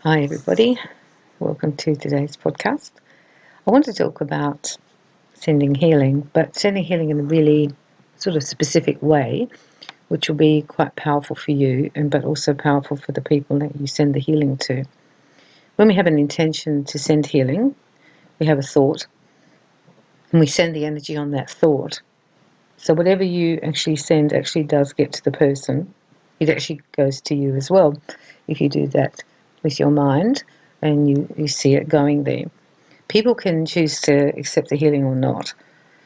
Hi, everybody. Welcome to today's podcast. I want to talk about sending healing, but sending healing in a really sort of specific way, which will be quite powerful for you, but also powerful for the people that you send the healing to. When we have an intention to send healing, we have a thought, and we send the energy on that thought. So whatever you actually send actually does get to the person. It actually goes to you as well if you do that with your mind and you see it going there. People can choose to accept the healing or not.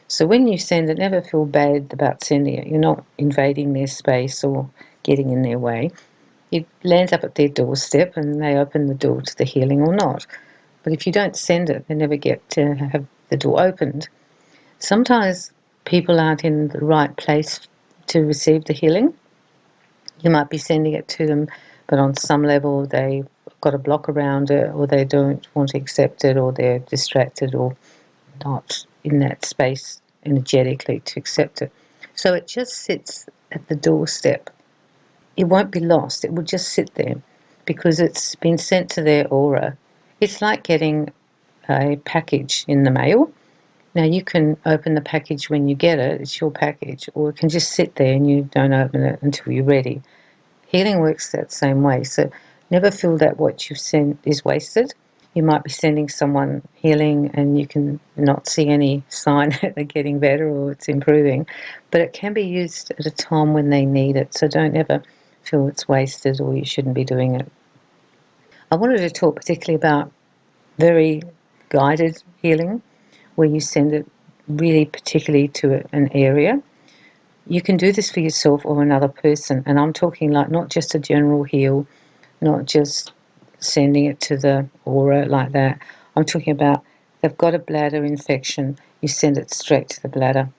So when you send it, never feel bad about sending it. You're not invading their space or getting in their way. It lands up at their doorstep and they open the door to the healing or not. But if you don't send it, they never get to have the door opened. Sometimes people aren't in the right place to receive the healing. You might be sending it to them, but on some level they've got a block around it, or they don't want to accept it, or they're distracted, or not in that space energetically to accept it. So it just sits at the doorstep. It won't be lost. It will just sit there because it's been sent to their aura. It's like getting a package in the mail. Now you can open the package when you get it, it's your package, or it can just sit there and you don't open it until you're ready. Healing works that same way. So never feel that what you've sent is wasted. You might be sending someone healing and you can not see any sign that they're getting better or it's improving, but it can be used at a time when they need it. So don't ever feel it's wasted or you shouldn't be doing it. I wanted to talk particularly about very guided healing, where you send it really particularly to an area. You can do this for yourself or another person, and I'm talking like not just a general heal, not just sending it to the aura like that. I'm talking about they've got a bladder infection, you send it straight to the bladder.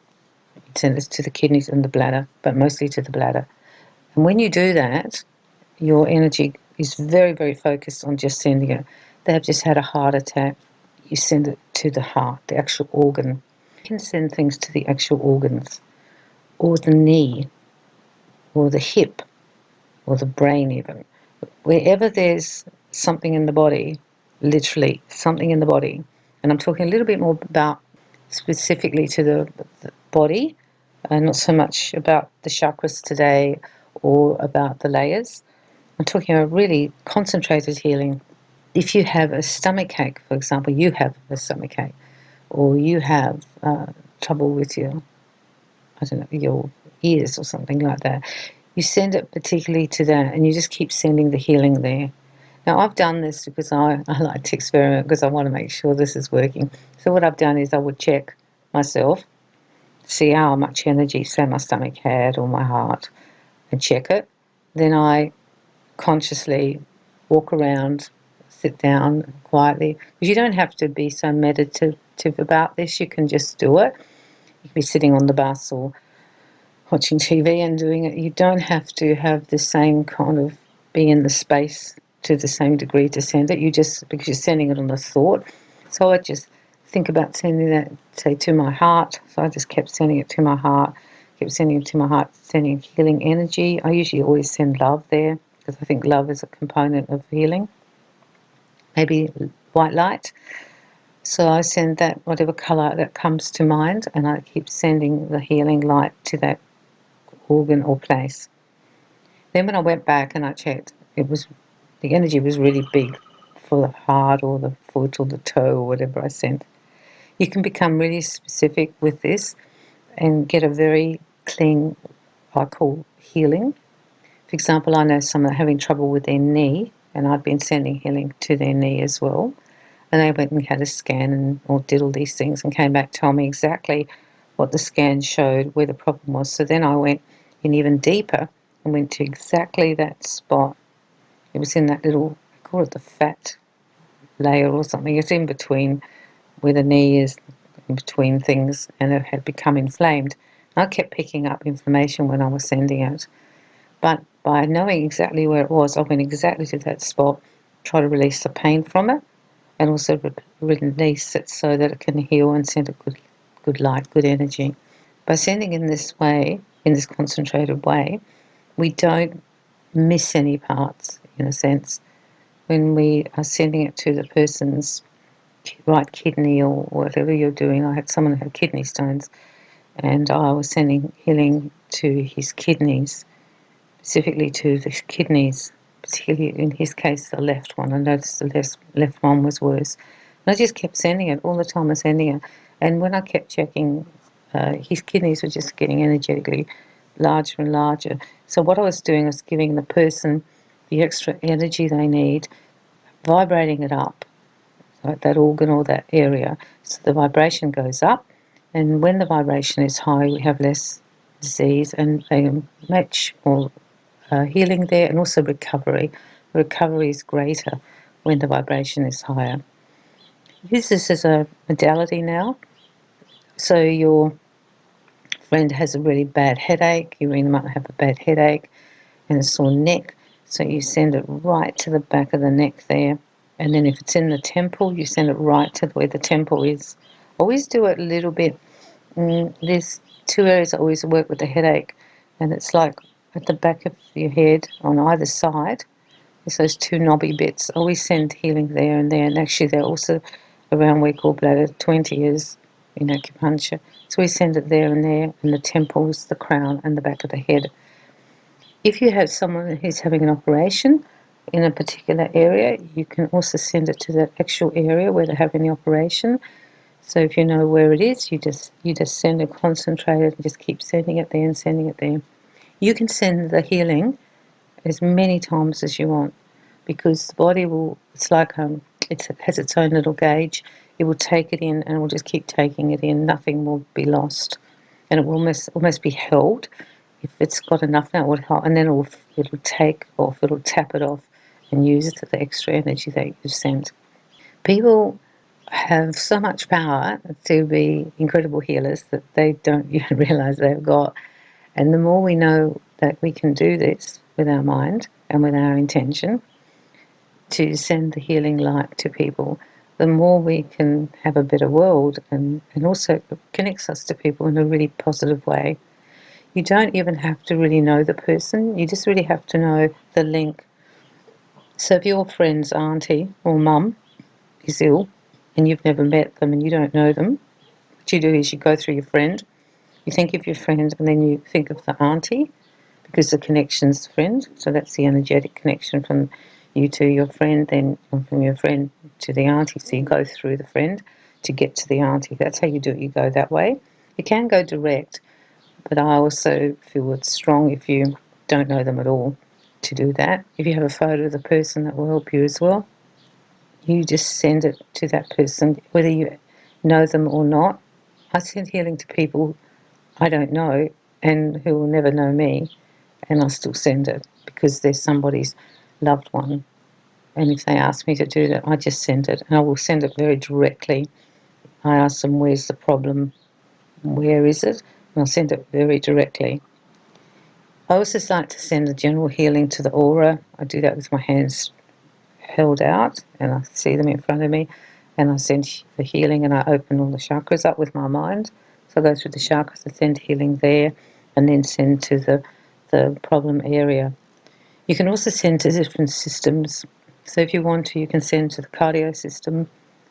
You send it to the kidneys and the bladder, but mostly to the bladder. And when you do that, your energy is very, very focused on just sending it. They've just had a heart attack, you send it to the heart, the actual organ. You can send things to the actual organs, or the knee, or the hip, or the brain even. Wherever there's something in the body, literally something in the body, and I'm talking a little bit more about specifically to the body, and not so much about the chakras today or about the layers. I'm talking a really concentrated healing. If you have a stomach ache, for example, you have a stomach ache, or you have trouble with your, I don't know, your ears or something like that, you send it particularly to that and you just keep sending the healing there. Now, I've done this because I like to experiment because I want to make sure this is working. So what I've done is I would check myself, see how much energy, say, my stomach had or my heart, and check it. Then I consciously walk around, sit down quietly. Because you don't have to be so meditative about this. You can just do it. You can be sitting on the bus or watching TV and doing it. You don't have to have the same kind of be in the space to the same degree to send it. You just, because you're sending it on a thought. So I just think about sending that, say, to my heart. So I just kept sending it to my heart, kept sending it to my heart, sending healing energy. I usually always send love there because I think love is a component of healing. Maybe white light. So I send that, whatever colour that comes to mind, and I keep sending the healing light to that organ or place. Then when I went back and I checked, the energy was really big for the heart or the foot or the toe or whatever I sent. You can become really specific with this and get a very clean, I call healing. For example, I know someone having trouble with their knee, and I've been sending healing to their knee as well. And they went and had a scan or did all these things and came back telling me exactly what the scan showed, where the problem was. So then I went in even deeper and went to exactly that spot. It was in that little, I call it the fat layer or something. It's in between where the knee is, in between things, and it had become inflamed. I kept picking up information when I was sending it. But by knowing exactly where it was, I went exactly to that spot, try to release the pain from it, and also release it so that it can heal and send a good light, good energy. By sending in this way, in this concentrated way, we don't miss any parts, in a sense. when we are sending it to the person's right kidney or whatever you're doing. I had someone who had kidney stones, and I was sending healing to his kidneys, specifically to the kidneys, particularly in his case the left one. I noticed the left one was worse. And I just kept sending it all the time. I was sending it, and when I kept checking, his kidneys were just getting energetically larger and larger. So what I was doing was giving the person the extra energy they need, vibrating it up, like that organ or that area, so the vibration goes up. And when the vibration is high, we have less disease and much more healing there, and also recovery. Recovery is greater when the vibration is higher. Use this as a modality now. So your friend has a really bad headache, you really might have a bad headache and a sore neck, so you send it right to the back of the neck there. And then if it's in the temple, you send it right to where the temple is. Always do it a little bit. There's two areas I always work with the headache, and it's like at the back of your head on either side. There's those two knobby bits. I always send healing there and there, and actually they're also around where gallbladder 20 is in acupuncture. So we send it there and there, and the temples, the crown, and the back of the head. If you have someone who's having an operation in a particular area, you can also send it to that actual area where they're having the operation. So if you know where it is, you just send it concentrated and just keep sending it there and sending it there. You can send the healing as many times as you want, because the body will, it's like it has its own little gauge. It will take it in and it will just keep taking it in. Nothing will be lost, and it will almost be held. If it's got enough now, it will hold, and then it'll take off, it'll tap it off and use it to the extra energy that you've sent. People have so much power to be incredible healers that they don't even realize they've got. And the more we know that we can do this with our mind and with our intention to send the healing light to people, the more we can have a better world, and also connects us to people in a really positive way. You don't even have to really know the person, you just really have to know the link. So if your friend's auntie or mum is ill and you've never met them and you don't know them, what you do is you go through your friend, you think of your friend, and then you think of the auntie, because the connection's the friend. So that's the energetic connection from you to your friend, then from your friend to the auntie. So you go through the friend to get to the auntie. That's how you do it. You go that way. You can go direct, but I also feel it's strong if you don't know them at all to do that. If you have a photo of the person, that will help you as well. You just send it to that person, whether you know them or not. I send healing to people I don't know and who will never know me, and I still send it because they're somebody's loved one. And if they ask me to do that, I just send it, and I will send it very directly. I ask them, where's the problem? Where is it? And I'll send it very directly. I also like to send a general healing to the aura. I do that with my hands held out, and I see them in front of me, and I send the healing, and I open all the chakras up with my mind. So I go through the chakras, I send healing there, and then send to the problem area. You can also send to different systems. So if you want to, you can send to the cardio system,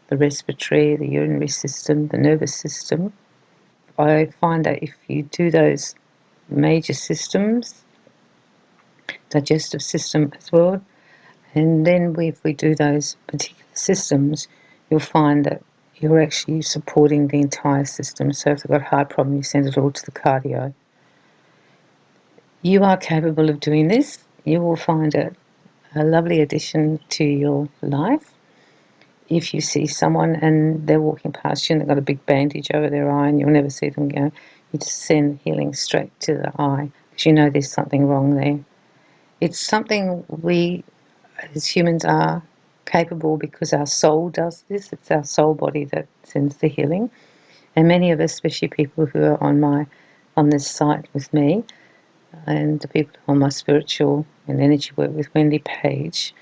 the respiratory, the urinary system, the nervous system. I find that if you do those major systems, digestive system as well, and then if we do those particular systems, you'll find that you're actually supporting the entire system. So if they've got a heart problem, you send it all to the cardio. You are capable of doing this. You will find it a lovely addition to your life. If you see someone and they're walking past you and they've got a big bandage over their eye and you'll never see them again, you just send healing straight to the eye because you know there's something wrong there. It's something we as humans are capable because our soul does this. It's our soul body that sends the healing. And many of us, especially people who are on this site with me, and the people on my spiritual and energy work with Wendy Page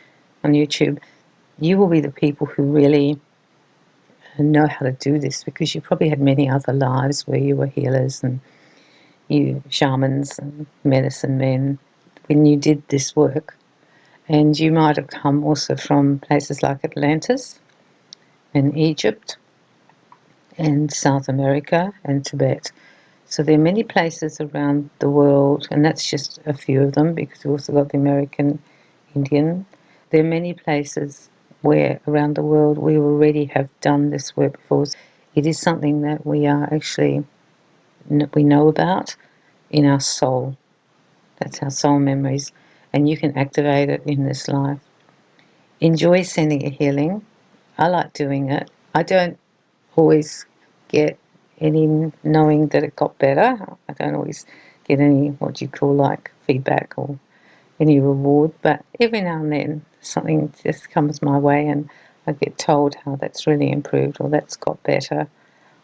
on YouTube, you will be the people who really know how to do this, because you probably had many other lives where you were healers and you shamans and medicine men when you did this work. And you might have come also from places like Atlantis and Egypt and South America and Tibet. So there are many places around the world, and that's just a few of them because we've also got the American Indian. There are many places where around the world we already have done this work before. It is something that we know about in our soul. That's our soul memories, and you can activate it in this life. Enjoy sending a healing. I like doing it. I don't always get any knowing that it got better. I don't always get any what you call like feedback or any reward, but every now and then something just comes my way and I get told how that's really improved or that's got better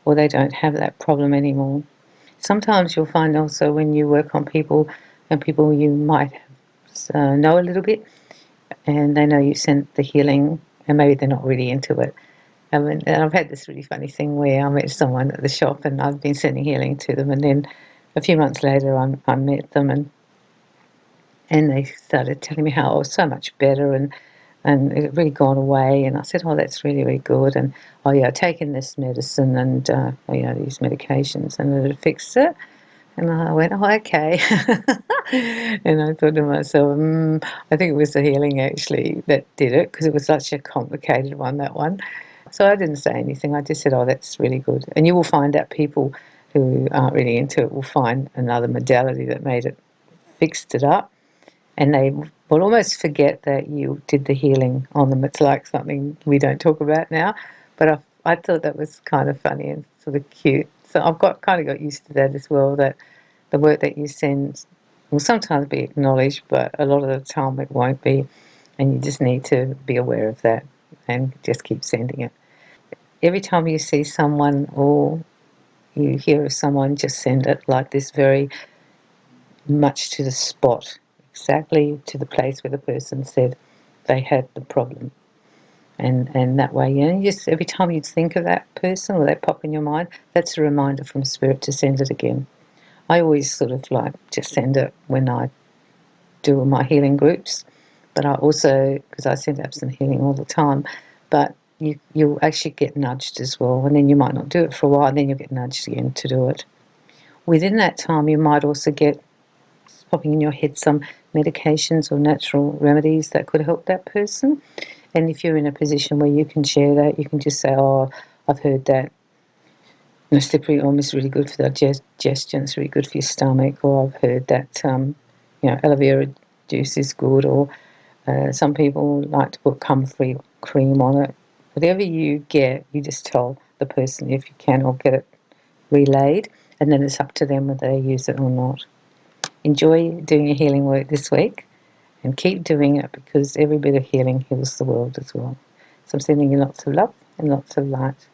or they don't have that problem anymore. Sometimes you'll find also when you work on people and people you might know a little bit and they know you sent the healing and maybe they're not really into it. And I've had this really funny thing where I met someone at the shop and I've been sending healing to them, and then a few months later I met them and they started telling me how I was so much better and it had really gone away. And I said, oh, that's really, really good. And, oh, yeah, I've taken this medicine and, these medications and it fixed it. And I went, oh, okay. And I thought to myself, I think it was the healing actually that did it because it was such a complicated one, that one. So I didn't say anything. I just said, oh, that's really good. And you will find that people who aren't really into it will find another modality that fixed it up. And they will almost forget that you did the healing on them. It's like something we don't talk about now. But I thought that was kind of funny and sort of cute. So I've kind of got used to that as well, that the work that you send will sometimes be acknowledged, but a lot of the time it won't be. And you just need to be aware of that and just keep sending it. Every time you see someone or you hear of someone, just send it like this, very much to the spot, exactly to the place where the person said they had the problem. And that way, just every time you think of that person or they pop in your mind, that's a reminder from Spirit to send it again. I always sort of like just send it when I do my healing groups, but I also, because I send absent healing all the time, but you'll actually get nudged as well, and then you might not do it for a while, and then you'll get nudged again to do it. Within that time, you might also get popping in your head some medications or natural remedies that could help that person. And if you're in a position where you can share that, you can just say, oh, I've heard that slippery elm is really good for digestion, it's really good for your stomach, or I've heard that aloe vera juice is good, or some people like to put comfrey cream on it. Whatever you get, you just tell the person if you can, or get it relayed, and then it's up to them whether they use it or not. Enjoy doing your healing work this week and keep doing it because every bit of healing heals the world as well. So I'm sending you lots of love and lots of light.